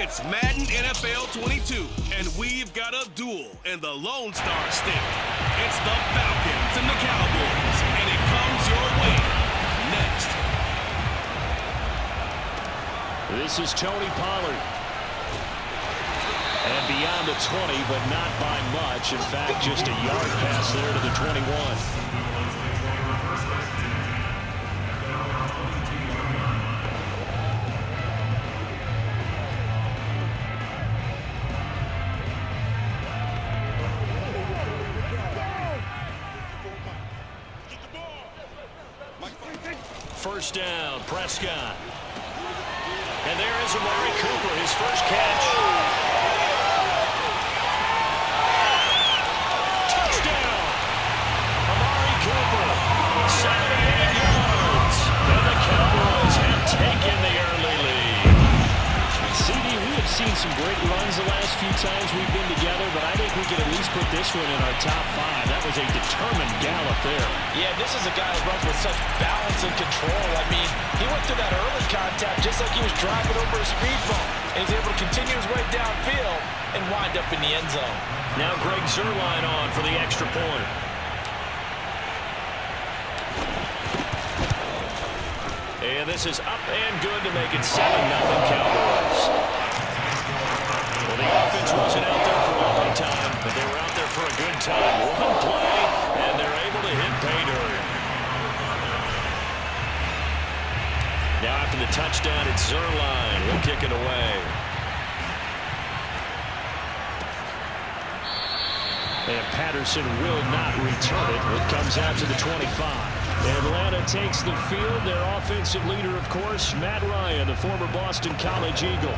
It's Madden NFL 22, and we've got a duel in the Lone Star State. It's the Falcons and the Cowboys, and it comes your way next. This is Tony Pollard. And beyond the 20, but not by much. In fact, just a yard pass there to the 21. First down, Prescott. And there is M.I.L.F, his first catch. Touchdown! M.I.L.F, 78 yards. And the Cowboys have taken the early lead. CD, we have seen some great runs the last few times we've been together, but I think we can at least put this one in our top 5. That was a determined gallop there. Yeah, this is a guy who runs with such balance and control. I mean, he went through that early contact just like he was driving over a speed bump. And he's able to continue his way downfield and wind up in the end zone. Now Greg Zuerlein on for the extra point. And this is up and good to make it 7-0 Cowboys. Well, the offense wasn't out there for a long time, but they were out there for a good time. One play, and they're able to hit pay dirt. Now after the touchdown, it's Zuerlein. He'll kick it away. And Patterson will not return it. It comes out to the 25. Atlanta takes the field. Their offensive leader, of course, Matt Ryan, the former Boston College Eagle.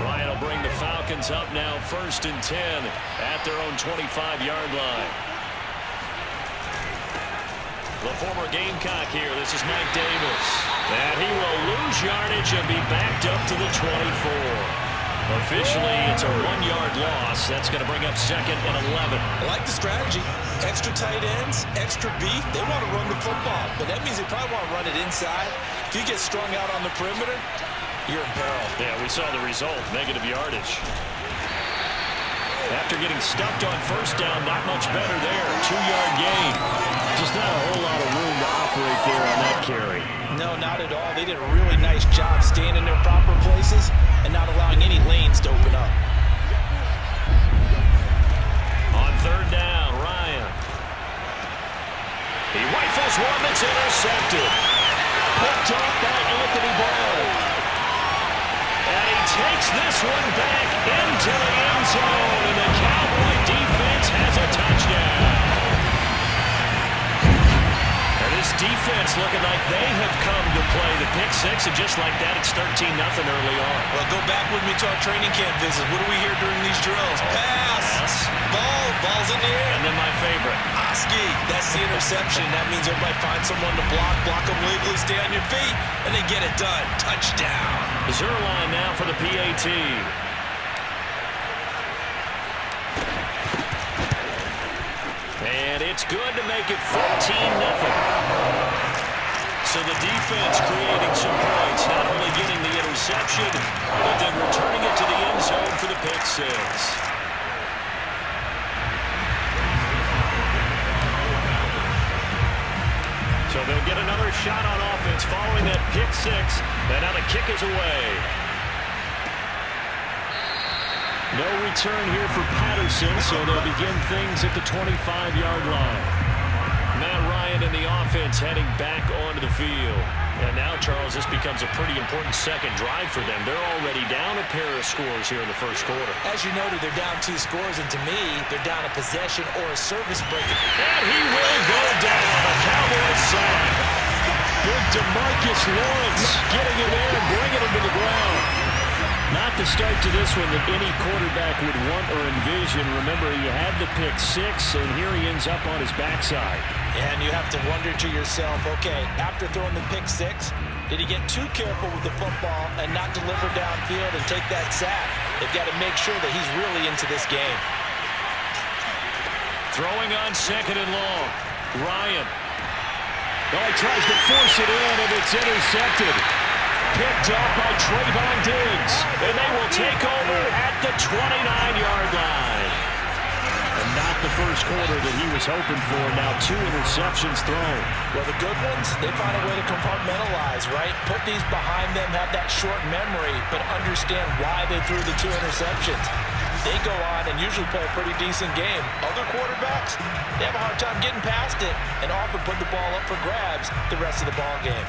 Ryan will bring the Falcons up now 1st and 10 at their own 25-yard line. The former Gamecock here. This is Mike Davis. And he will lose yardage and be backed up to the 24. Officially, it's a 1-yard loss. That's going to bring up 2nd and 11. I like the strategy. Extra tight ends, extra beef. They want to run the football, but that means they probably want to run it inside. If you get strung out on the perimeter, you're in peril. Yeah, we saw the result, negative yardage. After getting stuffed on 1st down, not much better there. 2-yard gain. Just not a whole lot of room to operate there on that carry. No, not at all. They did a really nice job staying in their proper places and not allowing any lanes to open up. On 3rd down, Ryan. He rifles one that's intercepted. Picked off by Anthony Brown. And he takes this one back into the end zone, and the Cowboy defense has a touchdown. This defense looking like they have come to play. The pick 6, and just like that, it's 13-0 early on. Well, go back with me to our training camp visit. What do we hear during these drills? Pass. Ball's in the air. And then my favorite. Oski. That's the interception. That means everybody finds someone to block them legally, stay on your feet, and they get it done. Touchdown. Zuerlein now for the PAT. And it's good to make it 14-0. So the defense creating some points, not only getting the interception, but then returning it to the end zone for the pick 6. So they'll get another shot on offense following that pick 6. And now the kick is away. No return here for Patterson, so they'll begin things at the 25-yard line. Matt Ryan and the offense heading back onto the field. And now, Charles, this becomes a pretty important second drive for them. They're already down a pair of scores here in the first quarter. As you noted, they're down 2 scores, and to me, they're down a possession or a service break. And he will go down. A Cowboys sack. Big DeMarcus Lawrence getting in there and bringing him to the ground. Not the start to this one that any quarterback would want or envision. Remember, he had the pick 6, and here he ends up on his backside. And you have to wonder to yourself, okay, after throwing the pick 6, did he get too careful with the football and not deliver downfield and take that sack? They've got to make sure that he's really into this game. Throwing on 2nd and long. Ryan. Oh, he tries to force it in, and it's intercepted. picked up by Trayvon Diggs. And they will take over at the 29-yard line. And not the first quarter that he was hoping for. Now 2 interceptions thrown. Well, the good ones, they find a way to compartmentalize, right? Put these behind them, have that short memory, but understand why they threw the 2 interceptions. They go on and usually play a pretty decent game. Other quarterbacks, they have a hard time getting past it and often put the ball up for grabs the rest of the ball game.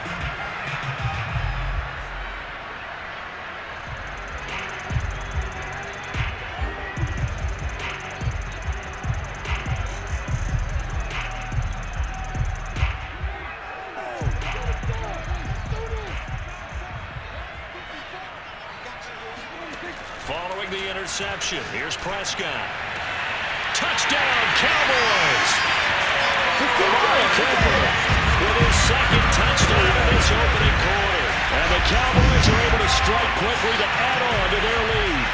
Following the interception, here's Prescott. Touchdown, Cowboys! Amari Cooper with his second touchdown in this opening quarter. And the Cowboys are able to strike quickly to add on to their lead.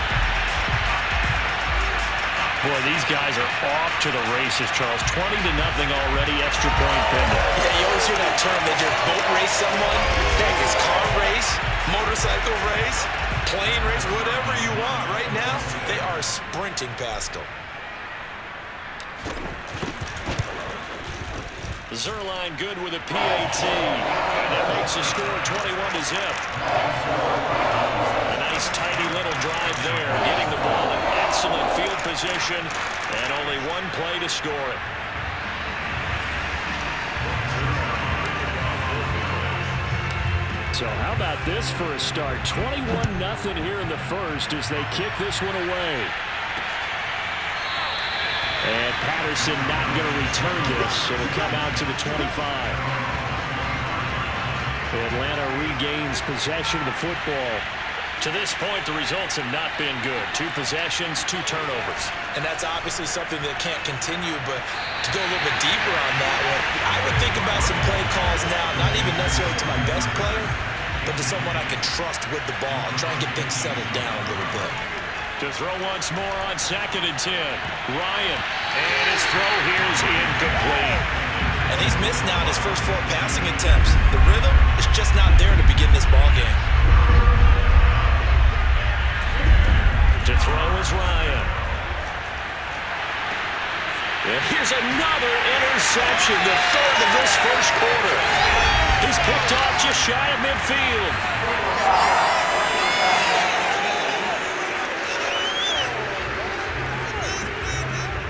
Boy, these guys are off to the races, Charles. 20-0 already, extra point pending. Yeah, you always hear that term, they just boat race someone. Heck, it's car race, motorcycle race, plane race, whatever you want. Right now, they are sprinting past them. Zerline good with a PAT. And that makes the score 21-0. A nice, tidy little drive there, getting the ball in excellent field position, and only one play to score it. So how about this for a start? 21-0 here in the first as they kick this one away. And Patterson not going to return this. It'll come out to the 25. Atlanta regains possession of the football. To this point, the results have not been good. 2 possessions, 2 turnovers. And that's obviously something that can't continue, but to go a little bit deeper on that one, I would think about some play calls now, not even necessarily to my best player, but to someone I can trust with the ball. Try and get things settled down a little bit. To throw once more on 2nd and 10. Ryan, and his throw here is incomplete. And he's missed now in his first 4 passing attempts. The rhythm is just not there to begin this ball game. To throw is Ryan. And here's another interception, the 3rd of this first quarter. He's picked off just shy of midfield.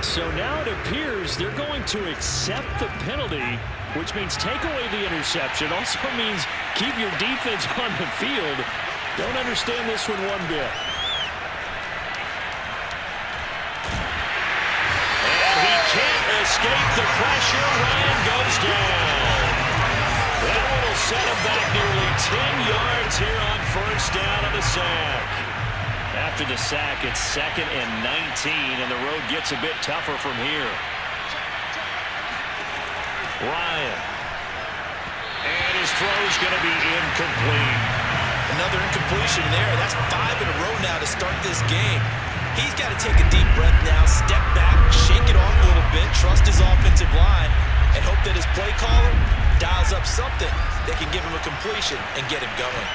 So now it appears they're going to accept the penalty, which means take away the interception. Also means keep your defense on the field. Don't understand this one one bit. And he can't escape the pressure. Ryan goes down. That one will set him back nearly 10 yards here on first down on the sack. After the sack, it's 2nd and 19, and the road gets a bit tougher from here. Ryan. And his throw's going to be incomplete. Another incompletion there. That's 5 in a row now to start this game. He's got to take a deep breath now, step back, shake it off a little bit, trust his offensive line, and hope that his play caller dials up something that can give him a completion and get him going.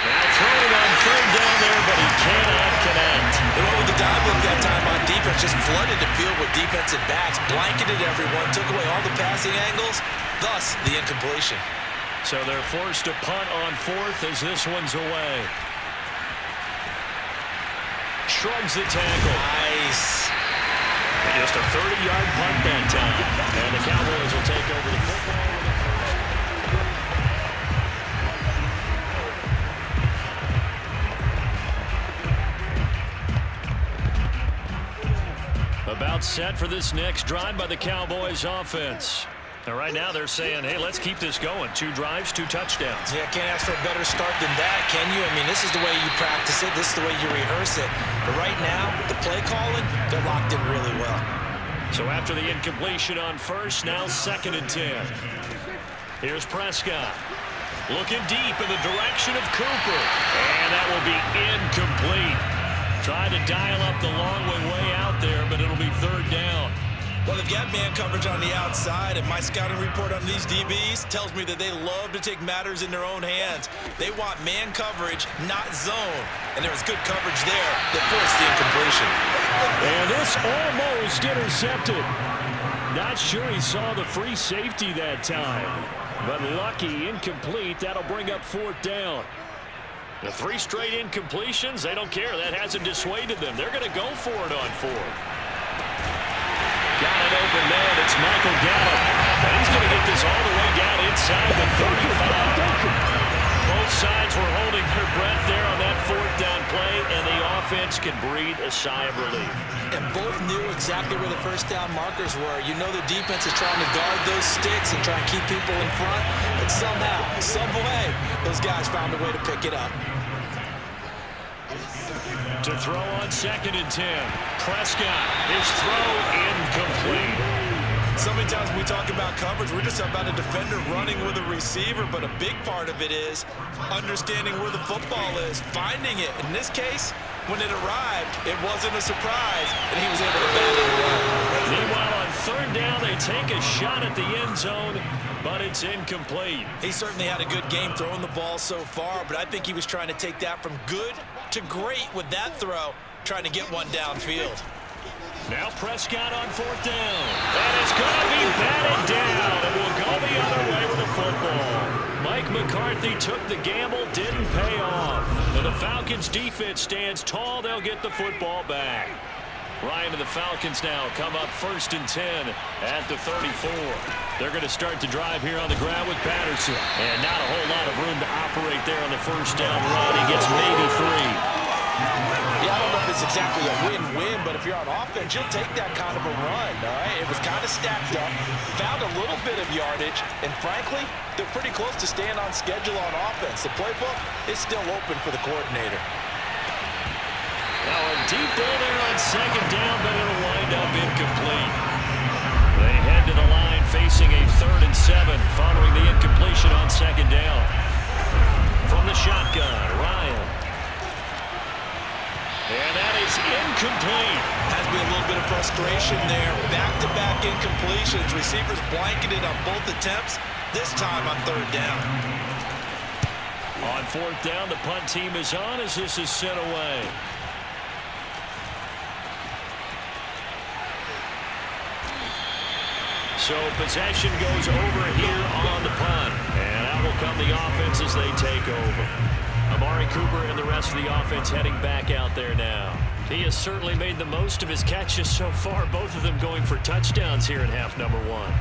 Now throwing on 3rd down there, but he cannot connect. They went with the dive look that time on defense, just flooded the field with defensive backs, blanketed everyone, took away all the passing angles, thus the incompletion. So they're forced to punt on 4th as this one's away. Shrugs the tackle. Nice. Just a 30-yard punt that time. And the Cowboys will take over the football with a first. About set for this next drive by the Cowboys offense. And right now they're saying, hey, let's keep this going. 2 drives, 2 touchdowns. Yeah, can't ask for a better start than that, can you? I mean, this is the way you practice it. This is the way you rehearse it. But right now, the play calling, they're locked in really well. So after the incompletion on first, now 2nd and 10. Here's Prescott. Looking deep in the direction of Cooper. And that will be incomplete. Trying to dial up the long way out there, but it'll be 3rd down. Well, they've got man coverage on the outside, and my scouting report on these DBs tells me that they love to take matters in their own hands. They want man coverage, not zone. And there was good coverage there that forced the incompletion. And this almost intercepted. Not sure he saw the free safety that time. But lucky, incomplete. That'll bring up 4th down. The 3 straight incompletions, they don't care. That hasn't dissuaded them. They're going to go for it on 4th. Got an open man. It's Michael Gallup. And he's going to get this all the way down inside the 35. Both sides were holding their breath there on that 4th down play, and the offense can breathe a sigh of relief. And both knew exactly where the first down markers were. You know the defense is trying to guard those sticks and try and keep people in front. But somehow, some way, those guys found a way to pick it up. To throw on 2nd and 10. Prescott, his throw incomplete. So many times when we talk about coverage, we're just about a defender running with a receiver, but a big part of it is understanding where the football is, finding it. In this case, when it arrived, it wasn't a surprise, and he was able to bat it away. Meanwhile, on 3rd down, they take a shot at the end zone, but it's incomplete. He certainly had a good game throwing the ball so far, but I think he was trying to take that from good to great with that throw, trying to get one downfield. Now Prescott on 4th down. And it's going to be batted down. It will go the other way with the football. Mike McCarthy took the gamble, didn't pay off. And the Falcons defense stands tall. They'll get the football back. Ryan and the Falcons now come up 1st and 10 at the 34. They're going to start the drive here on the ground with Patterson. And not a whole lot of room to operate there on the 1st down run. He gets maybe 3. Yeah, I don't know if it's exactly a win-win, but if you're on offense, you'll take that kind of a run, all right? It was kind of stacked up, found a little bit of yardage, and frankly, they're pretty close to staying on schedule on offense. The playbook is still open for the coordinator. Now a deep ball there on 2nd down, but it'll wind up incomplete. They head to the line facing a 3rd and 7 following the incompletion on 2nd down. From the shotgun, Ryan. And that is incomplete. Has been a little bit of frustration there. Back-to-back incompletions. Receivers blanketed on both attempts, this time on 3rd down. On 4th down, the punt team is on as this is sent away. So possession goes over here on the punt. And out will come the offense as they take over. Amari Cooper and the rest of the offense heading back out there now. He has certainly made the most of his catches so far, both of them going for touchdowns here in half number 1.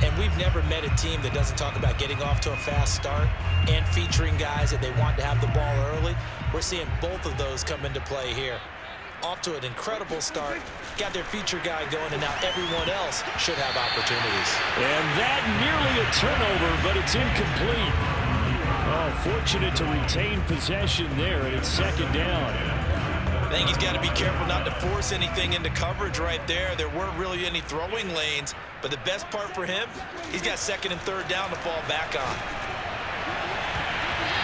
And we've never met a team that doesn't talk about getting off to a fast start and featuring guys that they want to have the ball early. We're seeing both of those come into play here. Off to an incredible start, got their feature guy going, and now everyone else should have opportunities. And that nearly a turnover, but it's incomplete. Oh, fortunate to retain possession there, and it's 2nd down. I think he's got to be careful not to force anything into coverage right there. There weren't really any throwing lanes, but the best part for him, he's got 2nd and 3rd down to fall back on.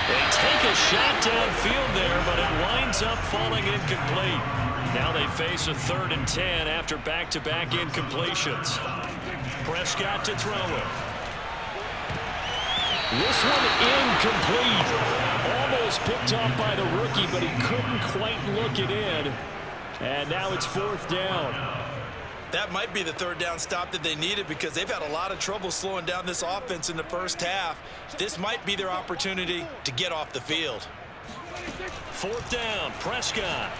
They take a shot downfield there, but it winds up falling incomplete. Now they face a 3rd and 10 after back-to-back incompletions. Prescott to throw it. This one incomplete. Almost picked off by the rookie, but he couldn't quite look it in. And now it's 4th down. That might be the 3rd down stop that they needed because they've had a lot of trouble slowing down this offense in the first half. This might be their opportunity to get off the field. 4th down, Prescott.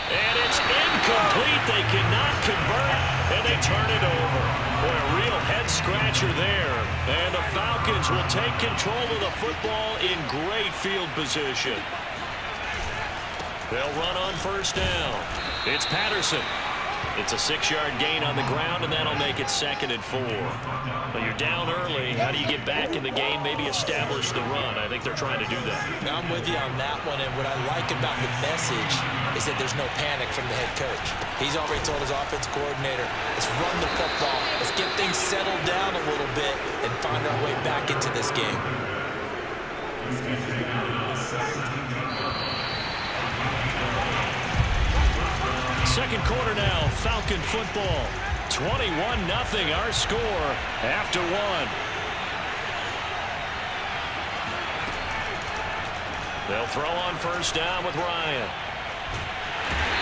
And it's incomplete. They cannot convert, and they turn it over. Boy, a real head-scratcher there. And the Falcons will take control of the football in great field position. They'll run on 1st down. It's Patterson. It's a 6-yard gain on the ground, and that'll make it 2nd and 4. But you're down early. How do you get back in the game, maybe establish the run? I think they're trying to do that. Now I'm with you on that one, and what I like about the message is that there's no panic from the head coach. He's already told his offense coordinator, let's run the football, let's get things settled down a little bit and find our way back into this game. Second quarter now, Falcon football. 21-0 our score after one. They'll throw on first down with Ryan.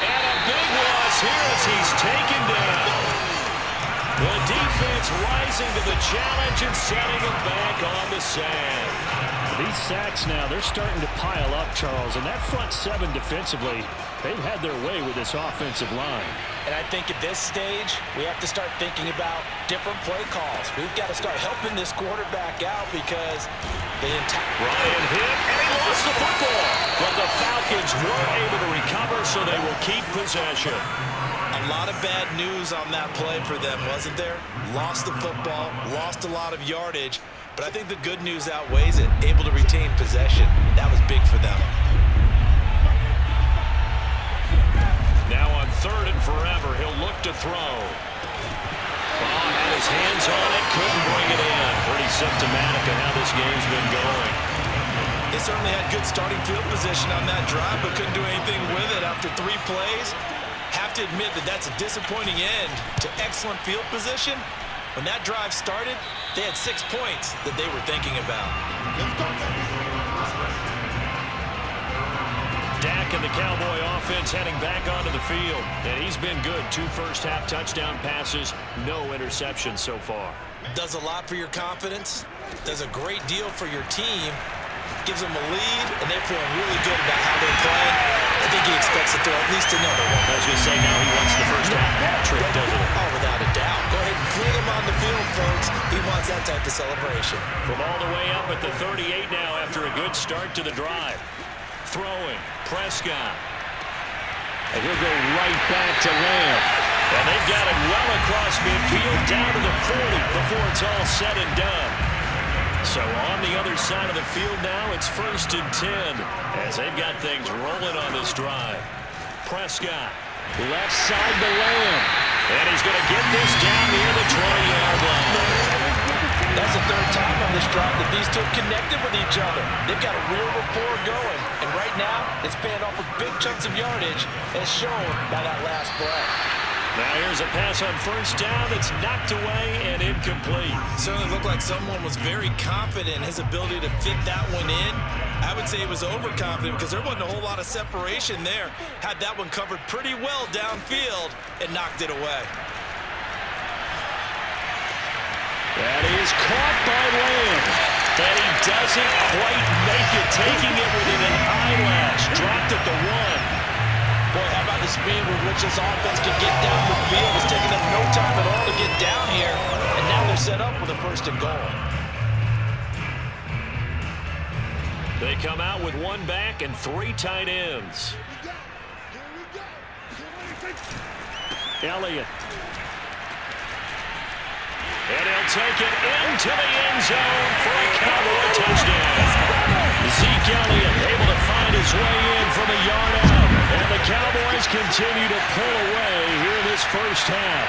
And a big loss here as he's taken down. The defense rising to the challenge and setting him back on the sand. These sacks now, they're starting to pile up, Charles. And that front seven defensively, they've had their way with this offensive line. And I think at this stage, we have to start thinking about different play calls. We've got to start helping this quarterback out because the entire... Ryan hit, and he lost the football. But the Falcons were able to recover, so they will keep possession. A lot of bad news on that play for them, wasn't there? Lost the football, lost a lot of yardage, but I think the good news outweighs it. Able to retain possession. That was big for them. Now on 3rd and forever, he'll look to throw. Ball had his hands on it, couldn't bring it in. Pretty symptomatic of how this game's been going. They certainly had good starting field position on that drive, but couldn't do anything with it after 3 plays. Have to admit that that's a disappointing end to excellent field position. When that drive started, they had 6 points that they were thinking about. Dak and the Cowboy offense heading back onto the field. And he's been good. 2 first-half touchdown passes, no interceptions so far. Does a lot for your confidence. Does a great deal for your team. Gives them a lead, and they're feeling really good about how they're playing. I think he expects to throw at least another one. I was going to say, now he wants the first-half hat trick, doesn't he? Oh, without a doubt. Go ahead and fling him on the field, folks. He wants that type of celebration. From all the way up at the 38 now after a good start to the drive. Throwing, Prescott. And he'll go right back to Lamb. And they've got it well across midfield down to the 40 before it's all said and done. So on the other side of the field now, it's 1st and 10 as they've got things rolling on this drive. Prescott, left side to Lamb. And he's going to get this down near the 20-yard line. That's the 3rd time on this drive that these two have connected with each other. They've got a real rapport going. And right now, it's paying off with big chunks of yardage as shown by that last play. Now here's a pass on first down that's knocked away and incomplete. Certainly looked like someone was very confident in his ability to fit that one in. I would say he was overconfident because there wasn't a whole lot of separation there. Had that one covered pretty well downfield and knocked it away. That is caught by Lamb. And he doesn't quite make it, taking it within an eyelash. Dropped at the 1. Boy, how about the speed with which this offense can get down the field? It's taking them no time at all to get down here. And now they're set up with a 1st and goal. They come out with 1 back and 3 tight ends. Elliott. And he'll take it into the end zone for a Cowboy touchdown. Zeke Elliott able to find his way in from a yard out. And the Cowboys continue to pull away here in this first half.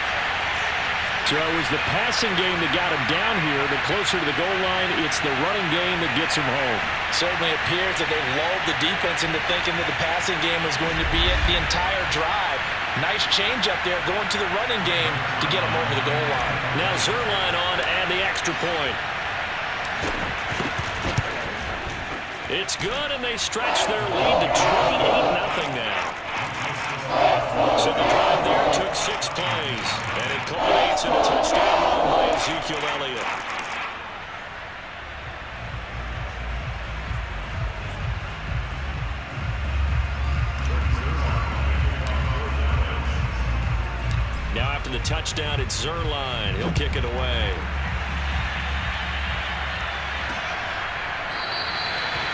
So it was the passing game that got him down here, but closer to the goal line, it's the running game that gets him home. Certainly appears that they've lulled the defense into thinking that the passing game was going to be it the entire drive. Nice change up there going to the running game to get him over the goal line. Now Zerline on to add the extra point. It's good, and they stretch their lead to 28-0 now. So the drive there took 6 plays, and it culminates in a touchdown run by Ezekiel Elliott. Now after the touchdown, it's Zerline. He'll kick it away.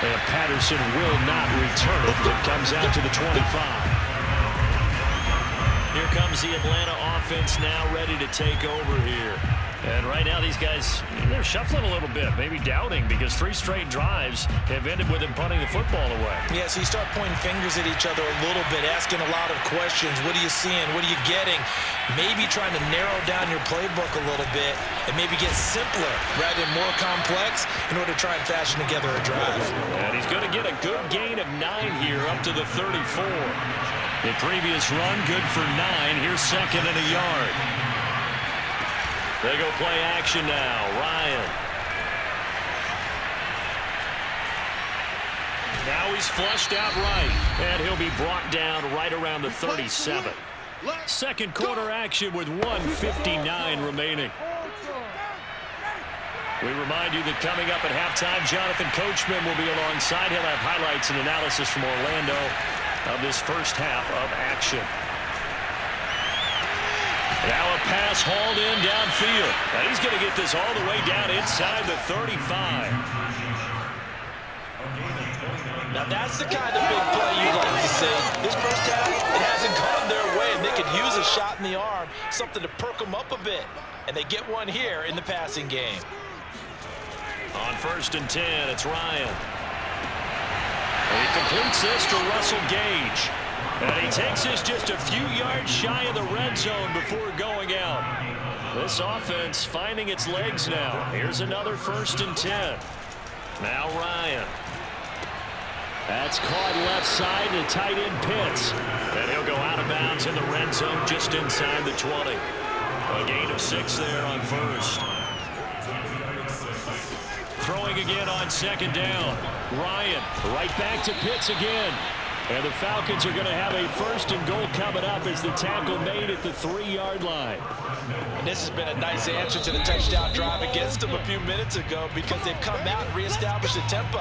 And Patterson will not return it. It comes out to the 25. Here comes the Atlanta offense now ready to take over here. And right now these guys, they're shuffling a little bit, maybe doubting, because 3 straight drives have ended with them punting the football away. Yeah, so you start pointing fingers at each other a little bit, asking a lot of questions. What are you seeing? What are you getting? Maybe trying to narrow down your playbook a little bit and maybe get simpler rather than more complex in order to try and fashion together a drive. And he's going to get a good gain of 9 here up to the 34. The previous run good for 9. Here's 2nd and a yard. They go play action now. Ryan. Now he's flushed out right, and he'll be brought down right around the 37. Second quarter action with 1:59 remaining. We remind you that coming up at halftime, Jonathan Coachman will be alongside. He'll have highlights and analysis from Orlando of this first half of action. Now a pass hauled in downfield. And he's going to get this all the way down inside the 35. Now that's the kind of big play you'd like to see. This first half, it hasn't gone their way, and they could use a shot in the arm, something to perk them up a bit. And they get one here in the passing game. On 1st and 10, it's Ryan. And he completes this to Russell Gage. And he takes this just a few yards shy of the red zone before going out. This offense finding its legs now. Here's another 1st and 10. Now Ryan. That's caught left side to tight end Pitts. And he'll go out of bounds in the red zone just inside the 20. A gain of 6 there on 1st. Throwing again on 2nd down. Ryan right back to Pitts again. And the Falcons are going to have a 1st and goal coming up as the tackle made at the 3-yard line. And this has been a nice answer to the touchdown drive against them a few minutes ago because they've come out and reestablished the tempo.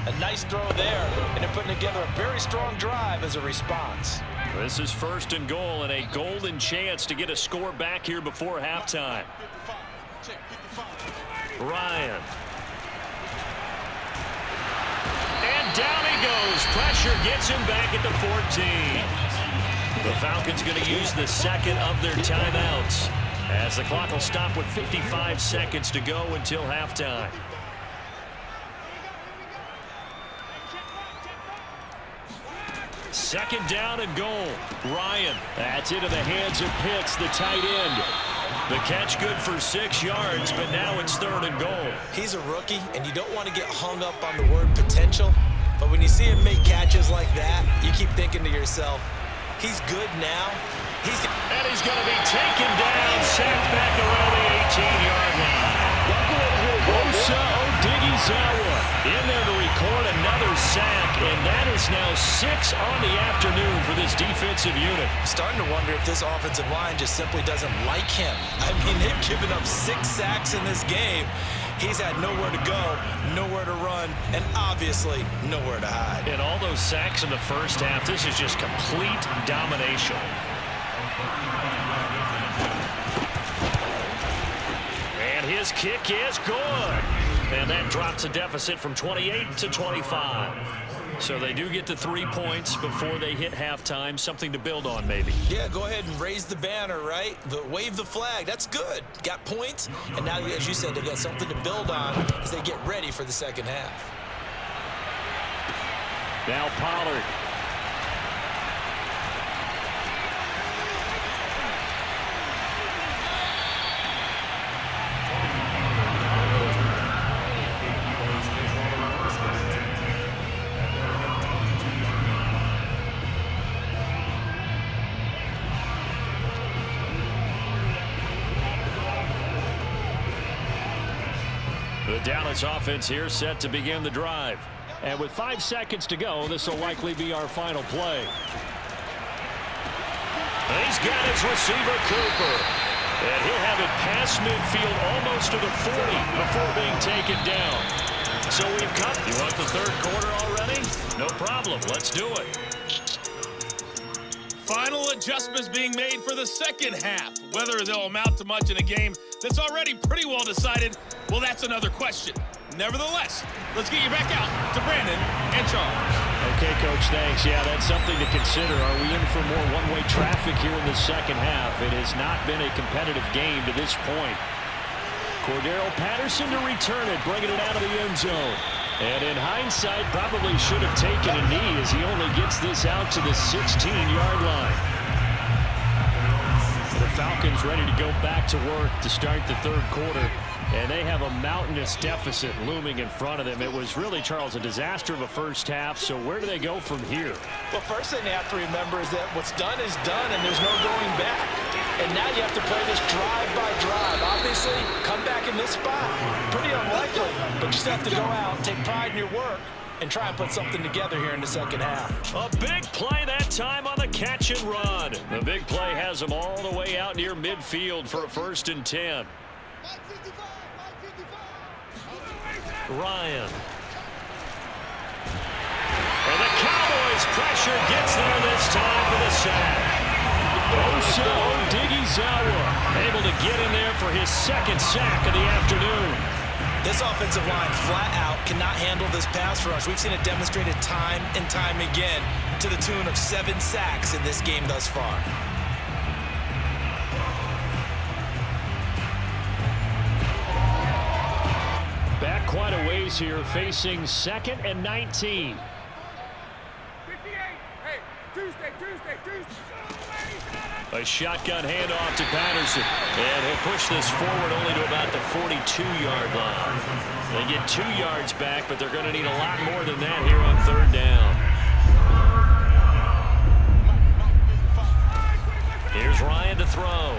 A nice throw there, and they're putting together a very strong drive as a response. This is 1st and goal and a golden chance to get a score back here before halftime. Ryan. And down he goes. Pressure gets him back at the 14. The Falcons going to use the second of their timeouts as the clock will stop with 55 seconds to go until halftime. Second down and goal. Ryan. That's into the hands of Pitts, the tight end. The catch good for 6 yards, but now it's 3rd and goal. He's a rookie, and you don't want to get hung up on the word potential. But when you see him make catches like that, you keep thinking to yourself, he's good now. And he's going to be taken down, sacked back around the 18-yard line. Osa Odighizuwa in there to record another sack, and that is now 6 on the afternoon for this defensive unit. I'm starting to wonder if this offensive line just simply doesn't like him. I mean, they've given up 6 sacks in this game. He's had nowhere to go, nowhere to run, and obviously nowhere to hide. And all those sacks in the first half, this is just complete domination. And his kick is good. And that drops a deficit from 28 to 25. So they do get the 3 points before they hit halftime. Something to build on, maybe. Yeah, go ahead and raise the banner, right? Wave the flag. That's good. Got points. And now, as you said, they've got something to build on as they get ready for the second half. Now Pollard. The Dallas offense here set to begin the drive. And with 5 seconds to go, this will likely be our final play. He's got his receiver, Cooper. And he'll have it past midfield almost to the 40 before being taken down. So we've come. You want the 3rd quarter already? No problem. Let's do it. Final adjustments being made for the second half. Whether they'll amount to much in a game that's already pretty well decided, well, that's another question. Nevertheless, let's get you back out to Brandon and Charles. Okay, Coach, thanks. Yeah, that's something to consider. Are we in for more one-way traffic here in the second half? It has not been a competitive game to this point. Cordero Patterson to return it, bringing it out of the end zone. And in hindsight, probably should have taken a knee as he only gets this out to the 16-yard line. The Falcons ready to go back to work to start the third quarter. And they have a mountainous deficit looming in front of them. It was really, Charles, a disaster of a first half. So where do they go from here? Well, first thing they have to remember is that what's done is done, and there's no going back. And now you have to play this drive by drive. Obviously, come back in this spot. Pretty unlikely, but you still have to go out, take pride in your work, and try and put something together here in the second half. A big play that time on the catch and run. The big play has them all the way out near midfield for a 1st and 10. Ryan. And the Cowboys pressure gets there this time for the sack. Osa Odighizuwa able to get in there for his 2nd sack of the afternoon. This offensive line flat out cannot handle this pass rush. We've seen it demonstrated time and time again to the tune of 7 sacks in this game thus far. Back quite a ways here, facing 2nd and 19. 58. Hey, Tuesday. A shotgun handoff to Patterson. And he'll push this forward only to about the 42-yard line. They get 2 yards back, but they're going to need a lot more than that here on 3rd down. Here's Ryan to throw.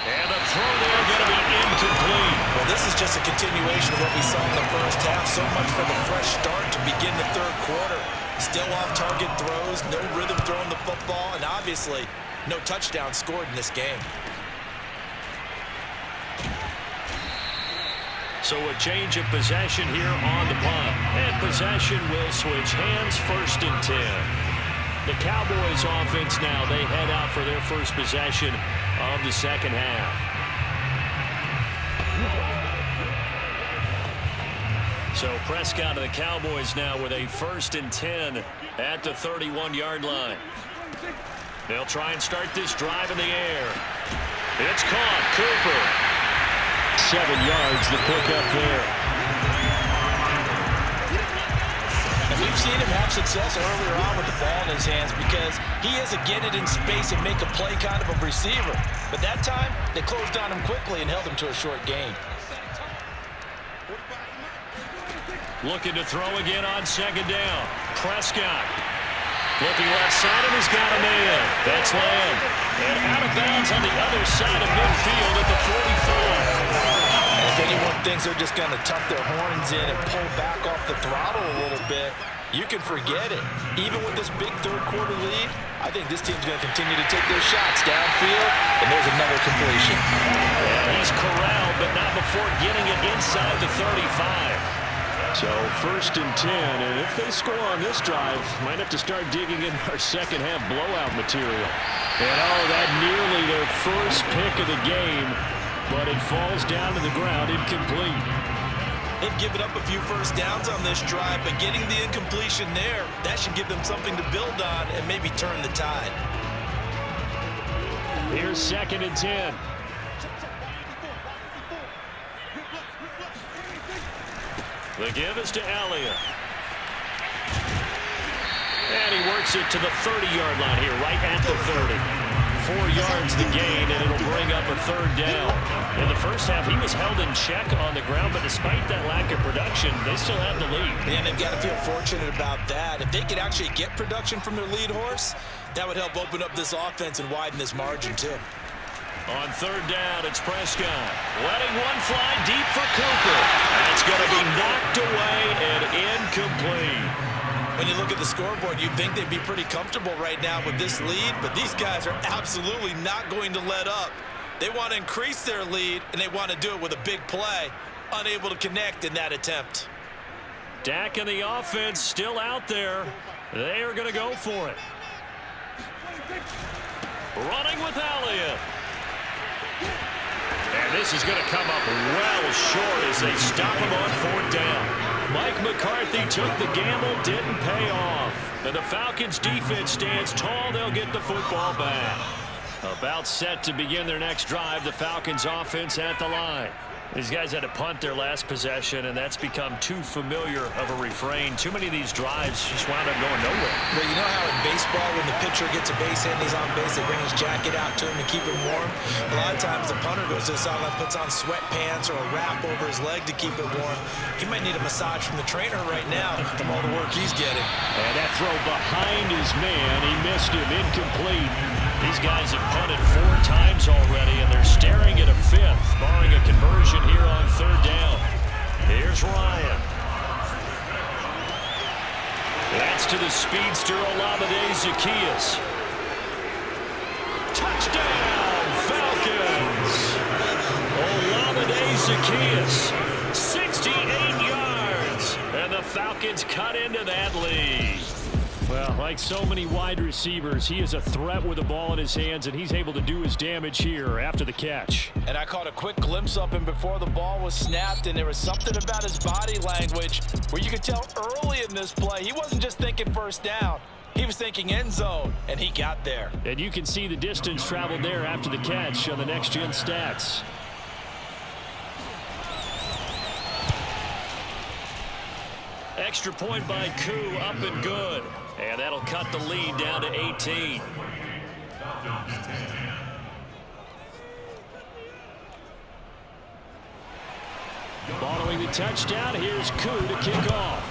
And the throw there going to be incomplete. Well, this is just a continuation of what we saw in the first half. So much for the fresh start to begin the third quarter. Still off-target throws, no rhythm throwing the football, and obviously no touchdown scored in this game. So a change of possession here on the punt. And possession will switch hands, 1st and 10. The Cowboys offense now, they head out for their first possession of the second half. So Prescott of the Cowboys now with a 1st and 10 at the 31-yard line. They'll try and start this drive in the air. It's caught. Cooper. 7 yards the pickup there. And we've seen him have success earlier on with the ball in his hands because he is a get it in space and make a play kind of a receiver. But that time, they closed on him quickly and held him to a short gain. Looking to throw again on 2nd down. Prescott. Looking left side, and he's got a man. That's Lamb. And out of bounds on the other side of midfield at the 45. And if anyone thinks they're just going to tuck their horns in and pull back off the throttle a little bit, you can forget it. Even with this big third quarter lead, I think this team's going to continue to take their shots downfield, and there's another completion. And he's corralled, but not before getting it inside the 35. So 1st and 10, and if they score on this drive, might have to start digging in our second half blowout material. And that nearly their first pick of the game, but it falls down to the ground incomplete. They've given up a few first downs on this drive, but getting the incompletion there, that should give them something to build on and maybe turn the tide. Here's 2nd and 10. The give is to Elliott. And he works it to the 30-yard line here, right at the 30. 4 yards the gain, and it'll bring up a 3rd down. In the first half, he was held in check on the ground, but despite that lack of production, they still have the lead. And they've got to feel fortunate about that. If they could actually get production from their lead horse, that would help open up this offense and widen this margin, too. On 3rd down, it's Prescott. Letting one fly deep for Cooper. That's going to be knocked away and incomplete. When you look at the scoreboard, you'd think they'd be pretty comfortable right now with this lead, but these guys are absolutely not going to let up. They want to increase their lead, and they want to do it with a big play. Unable to connect in that attempt. Dak and the offense still out there. They are going to go for it. Running with Elliott. And this is going to come up well short as they stop him on 4th down. Mike McCarthy took the gamble, didn't pay off. And the Falcons defense stands tall. They'll get the football back. About set to begin their next drive. The Falcons offense at the line. These guys had to punt their last possession, and that's become too familiar of a refrain. Too many of these drives just wound up going nowhere. But you know how in baseball, when the pitcher gets a base hit and he's on base, they bring his jacket out to him to keep him warm? A lot of times the punter goes to the sideline, puts on sweatpants or a wrap over his leg to keep it warm. He might need a massage from the trainer right now from all the work he's getting. And that throw behind his man, he missed him, incomplete. These guys have punted 4 times already, and they're staring at a 5th, barring a conversion here on 3rd down. Here's Ryan. That's to the speedster, Olamide Zaccheaus. Touchdown, Falcons! Olamide Zaccheaus, 68 yards, and the Falcons cut into that lead. Well, like so many wide receivers, he is a threat with the ball in his hands, and he's able to do his damage here after the catch. And I caught a quick glimpse of him before the ball was snapped, and there was something about his body language where you could tell early in this play he wasn't just thinking first down. He was thinking end zone, and he got there. And you can see the distance traveled there after the catch on the next-gen stats. Extra point by Koo, up and good. And that'll cut the lead down to 18. Following the touchdown, here's Koo to kick off.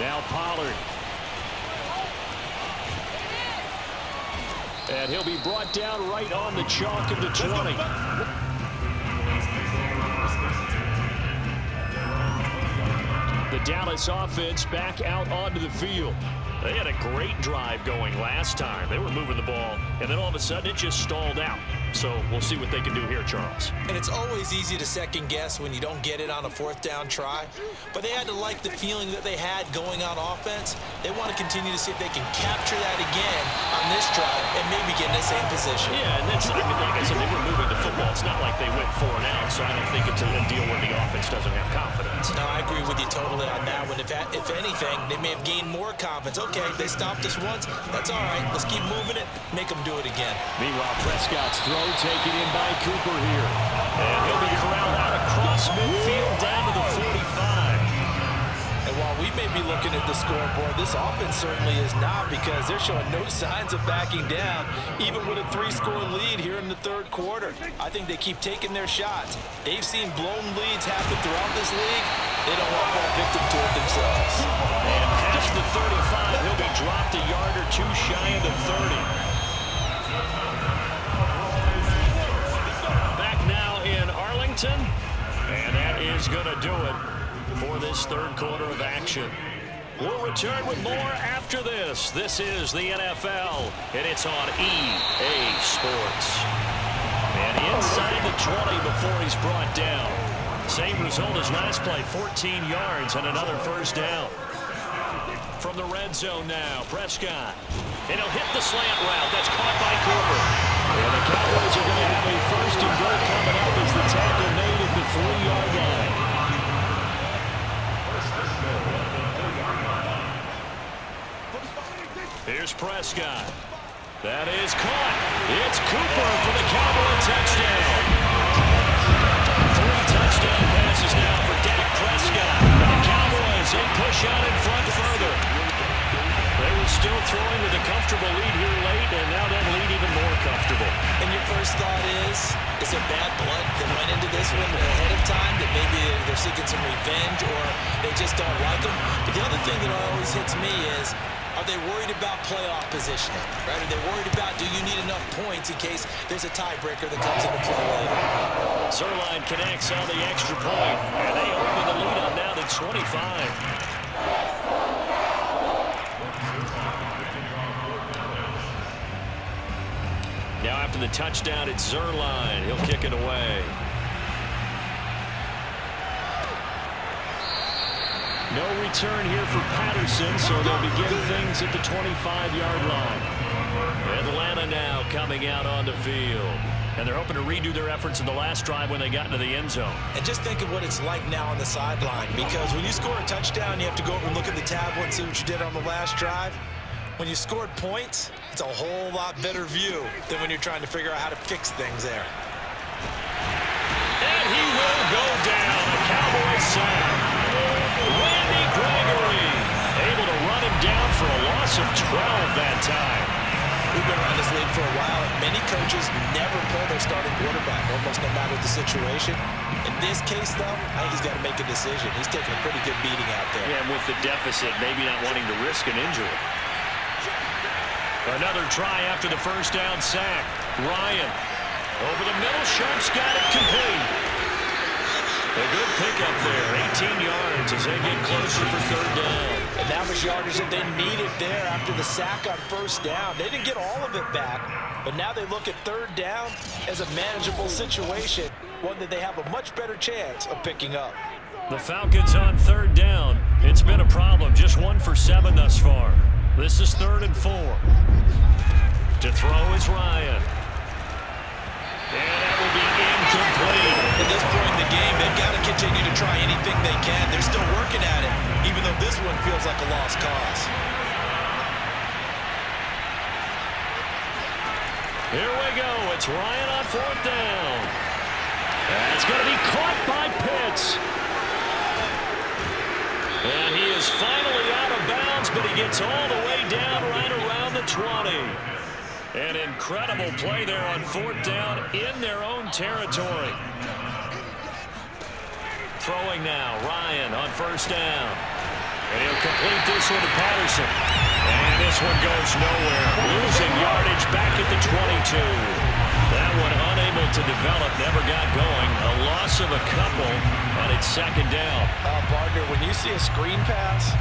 Now Pollard. And he'll be brought down right on the chalk of the 20. The Dallas offense back out onto the field. They had a great drive going last time. They were moving the ball, and then all of a sudden it just stalled out. So we'll see what they can do here, Charles. And it's always easy to second guess when you don't get it on a 4th down try. But they had to like the feeling that they had going on offense. They want to continue to see if they can capture that again on this drive and maybe get in the same position. Yeah, and that's, I mean, like I said, they were moving the football. It's not like they went 4 and out, so I don't think it's a deal where the offense doesn't have confidence. No, I agree with you totally on that one. If anything, they may have gained more confidence. Okay, they stopped us once. That's all right. Let's keep moving it. Make them do it again. Meanwhile, Prescott's throw taken in by Cooper here. And he'll be corralled out across midfield down to the 45. And while we may be looking at the scoreboard, this offense certainly is not, because they're showing no signs of backing down, even with a 3-score lead here in the 3rd quarter. I think they keep taking their shots. They've seen blown leads happen throughout this league. They don't want to fall victim to it themselves. And past the 35, he'll be dropped a yard or 2 shy of the 30. Back now in Arlington, and that is going to do it for this 3rd quarter of action. We'll return with more after this. This is the NFL, and it's on EA Sports. And inside the 20 before he's brought down. Same result as last play, 14 yards and another 1st down. From the red zone now, Prescott. And he'll hit the slant route. That's caught by Cooper. And the Cowboys are going to have a 1st and goal coming up as the tackle made at the 3-yard line. Here's Prescott. That is caught. It's Cooper for the Cowboy touchdown. 3 touchdown passes now for Dak Prescott. The Cowboys, they push out in front further. They were still throwing with a comfortable lead here late, and now that lead even more comfortable. And your first thought is there bad blood that went into this one ahead of time, that maybe they're seeking some revenge or they just don't like them? But the other thing that always hits me is, are they worried about playoff positioning? Right? Are they worried about, do you need enough points in case there's a tiebreaker that comes into play later? Zerline connects on the extra point, and they open the lead up now to 25. Now after the touchdown, it's Zerline. He'll kick it away. No return here for Patterson, so they'll begin things at the 25-yard line. Atlanta now coming out on the field. And they're hoping to redo their efforts in the last drive when they got into the end zone. And just think of what it's like now on the sideline, because when you score a touchdown, you have to go over and look at the tablet and see what you did on the last drive. When you scored points, it's a whole lot better view than when you're trying to figure out how to fix things there. will go down. A Cowboy sack. Randy Gregory able to run him down for a loss of 12 that time. We've been around this league for a while. Many coaches never pull their starting quarterback, almost no matter the situation. In this case, though, I think he's got to make a decision. He's taking a pretty good beating out there. Yeah, and with the deficit, maybe not wanting to risk an injury. Another try after the first down sack. Ryan over the middle. Sharp's got it complete. A good pickup there. 18 yards as they get closer for third down. And that was yardage that they needed there after the sack on first down. They didn't get all of it back, but now they look at third down as a manageable situation, one that they have a much better chance of picking up. The Falcons on third down. It's been a problem. Just 1 for 7 thus far. This is 3rd and 4. To throw is Ryan. And that will be incomplete. At this point in the game, they've got to continue to try anything they can. They're still working at it, even though this one feels like a lost cause. Here we go. It's Ryan on 4th down. That's going to be caught by Pitts. And he is finally out of bounds, but he gets all the way down right around the 20. An incredible play there on 4th down in their own territory. Throwing now, Ryan on 1st down. And he'll complete this one to Patterson. And this one goes nowhere. Losing yardage back at the 22. That one unable to develop, never got going. A loss of a couple, and it's 2nd down. Partner, when you see a screen pass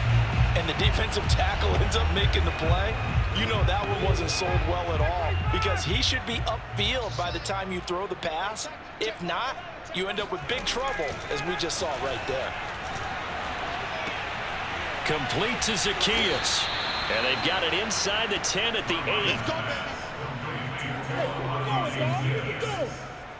and the defensive tackle ends up making the play, you know that one wasn't sold well at all, because he should be upfield by the time you throw the pass. If not, you end up with big trouble, as we just saw right there. Complete to Zacchaeus. And they've got it inside the 10 at the 8.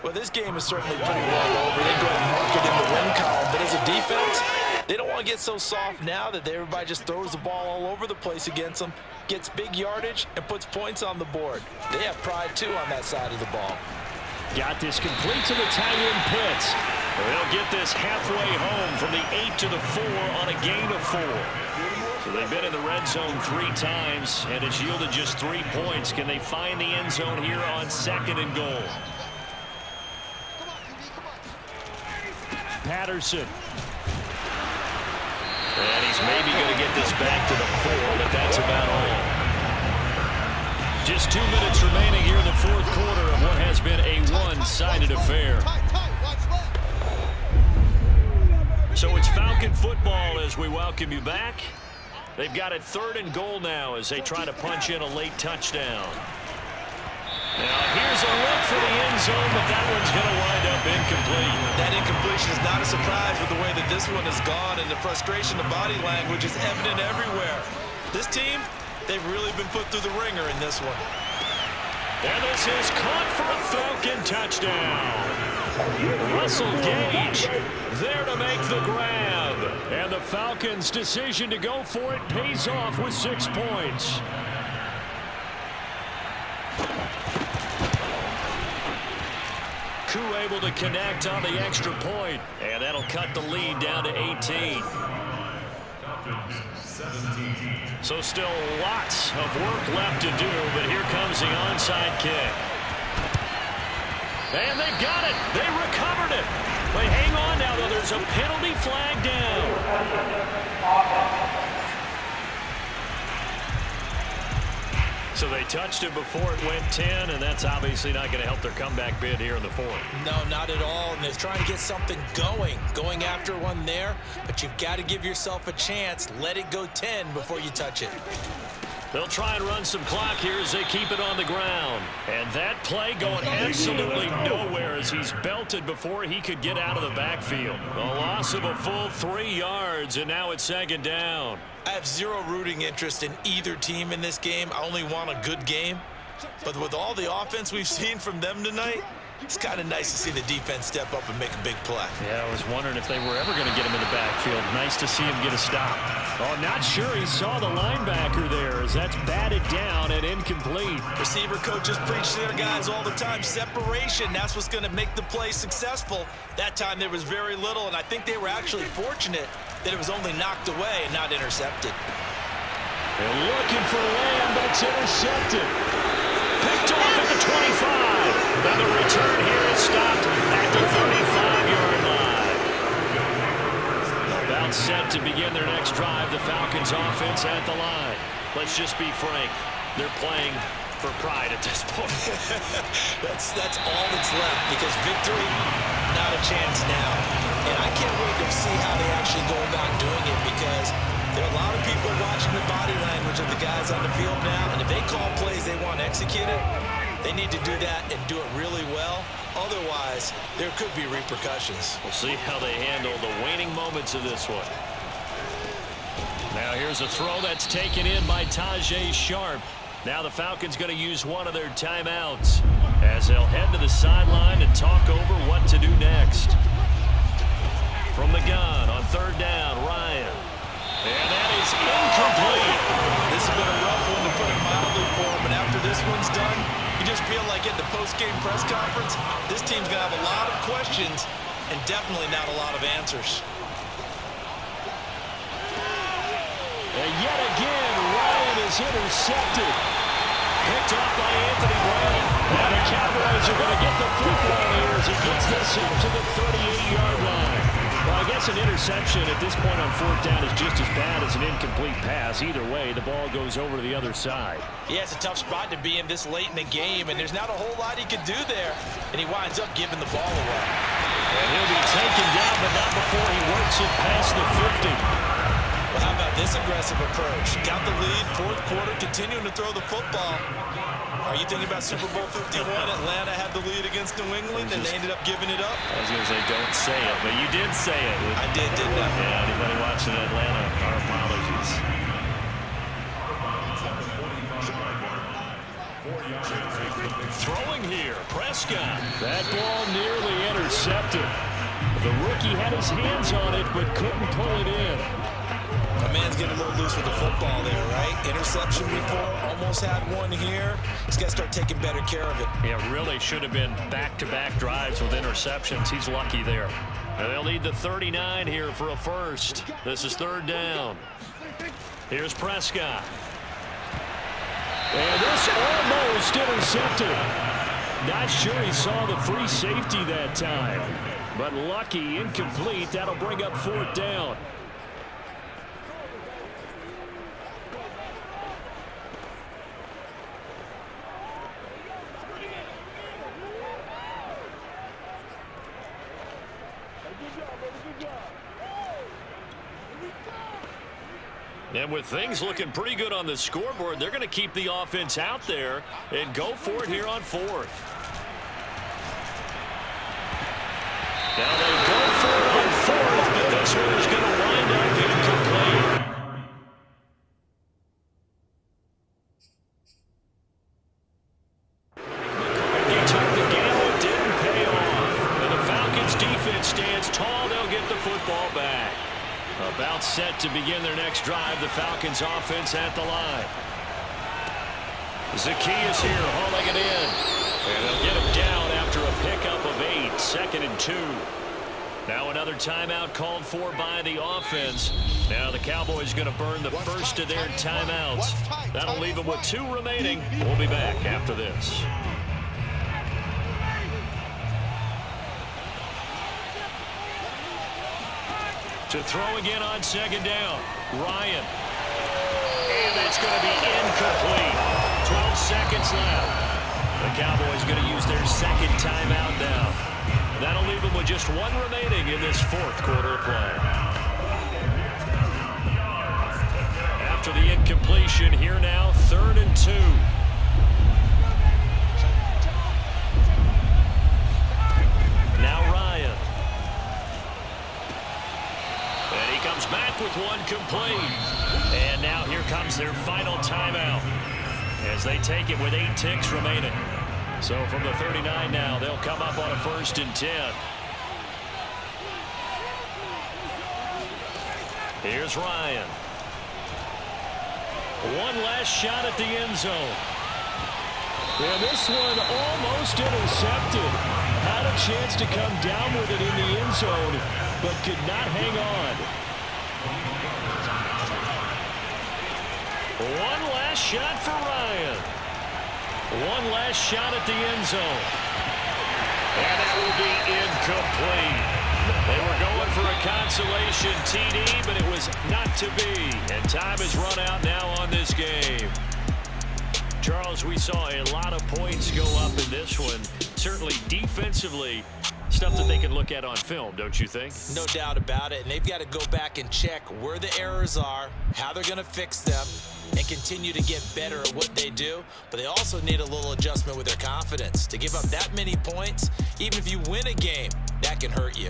Well, this game is certainly pretty well over. They go ahead and mark it in the win column. But as a defense, they don't want to get so soft now that everybody just throws the ball all over the place against them, gets big yardage, and puts points on the board. They have pride, too, on that side of the ball. Got this complete to the tight end Pitts. They'll get this halfway home from the 8 to the 4 on a gain of 4. So they've been in the red zone 3 times, and it's yielded just 3 points. Can they find the end zone here on 2nd and goal? Patterson. And he's maybe going to get this back to the 4, but that's about all. Just 2 minutes remaining here in the 4th quarter of what has been a one-sided affair. So it's Falcon football as we welcome you back. They've got it 3rd and goal now as they try to punch in a late touchdown. Now here's a look for the end zone, but that one's going to wind up incomplete. That incompletion is not a surprise with the way that this one has gone, and the frustration of body language is evident everywhere. This team, they've really been put through the ringer in this one. And this is caught for a Falcon touchdown. Russell Gage there to make the grab. And the Falcons' decision to go for it pays off with 6 points. Koo able to connect on the extra point. And that'll cut the lead down to 18. So still lots of work left to do, but here comes the onside kick. And they've got it. They recovered it. They hang on now, though. There's a penalty flag down. So they touched it before it went 10, and that's obviously not going to help their comeback bid here in the 4th. No, not at all. And they're trying to get something going after one there. But you've got to give yourself a chance. Let it go 10 before you touch it. They'll try and run some clock here as they keep it on the ground. And that play going absolutely nowhere as he's belted before he could get out of the backfield. A loss of a full 3 yards, and now it's 2nd down. I have zero rooting interest in either team in this game. I only want a good game. But with all the offense we've seen from them tonight, It's kind of nice to see the defense step up and make a big play. Yeah, I was wondering if they were ever going to get him in the backfield. Nice to see him get a stop. Oh, not sure he saw the linebacker there as that's batted down and incomplete. Receiver coaches preach to their guys all the time. Separation, that's what's going to make the play successful. That time there was very little, and I think they were actually fortunate that it was only knocked away and not intercepted. They're looking for Lamb, but it's intercepted. Picked off at the 25. And the return here is stopped at the 35-yard line. About set to begin their next drive. The Falcons offense at the line. Let's just be frank. They're playing for pride at this point. that's all that's left, because victory, not a chance now. And I can't wait to see how they actually go about doing it, because there are a lot of people watching the body language of the guys on the field now, and if they call plays they want executed, they need to do that and do it really well. Otherwise, there could be repercussions. We'll see how they handle the waning moments of this one. Now here's a throw that's taken in by Tajay Sharp. Now the Falcons going to use one of their timeouts as they'll head to the sideline and talk over what to do next. From the gun on third down, Ryan. And that is incomplete. This has been a rough one, to put it mildly, for him, and after this one's done, you just feel like at the post-game press conference, this team's going to have a lot of questions and definitely not a lot of answers. And yet again, Ryan is intercepted. Picked off by Anthony Brown. And the Cowboys are going to get the football here as he gets this up to the 38-yard line. Well, I guess an interception at this point on fourth down is just as bad as an incomplete pass. Either way, the ball goes over to the other side. Yeah, it's a tough spot to be in this late in the game, and there's not a whole lot he could do there. And he winds up giving the ball away. And he'll be taken down, but not before he works it past the 50. Well, how about this aggressive approach? Got the lead, fourth quarter, continuing to throw the football. Are you thinking about Super Bowl 51? Atlanta had the lead against New England, and they ended up giving it up? I was going to say, don't say it, but you did say it. I did, didn't I? Yeah, anybody watching Atlanta, our apologies. Throwing here, Prescott. That ball nearly intercepted. The rookie had his hands on it, but couldn't pull it in. My man's getting a little loose with the football there, right? Interception before, almost had one here. He's got to start taking better care of it. Yeah, really should have been back-to-back drives with interceptions. He's lucky there. And they'll need the 39 here for a first. This is third down. Here's Prescott. And this almost intercepted. Not sure he saw the free safety that time. But lucky, incomplete. That'll bring up fourth down. And with things looking pretty good on the scoreboard, they're going to keep the offense out there and go for it here on fourth. Now they go for it on fourth, but this one is going to wind up incomplete. They took the gamble, it didn't pay off. And the Falcons defense stands tall, they'll get the football back. About set to begin their next drive, the Falcons offense at the line. Zacchaeus here, hauling it in. And they'll get him down after a pickup of 8, 2nd and 2. Now another timeout called for by the offense. Now the Cowboys going to burn the first of their timeouts. That'll leave them with 2 remaining. We'll be back after this. To throw again on second down, Ryan. And it's going to be incomplete. 12 seconds left. The Cowboys going to use their second timeout now. That'll leave them with just 1 remaining in this fourth quarter of play. After the incompletion, here now, 3rd and 2. Now Ryan. And he comes back with 1 complete. And now here comes their final timeout as they take it with 8 ticks remaining. So from the 39 now, they'll come up on a 1st and 10. Here's Ryan. One last shot at the end zone. And this one almost intercepted. Had a chance to come down with it in the end zone, but could not hang on. One last shot for Ryan. One last shot at the end zone. And that will be incomplete. They were going for a consolation TD, but it was not to be. And time has run out now on this game. Charles, we saw a lot of points go up in this one. Certainly defensively, stuff that they can look at on film, don't you think? No doubt about it. And they've got to go back and check where the errors are, how they're going to fix them, and continue to get better at what they do. But they also need a little adjustment with their confidence. To give up that many points, even if you win a game, that can hurt you.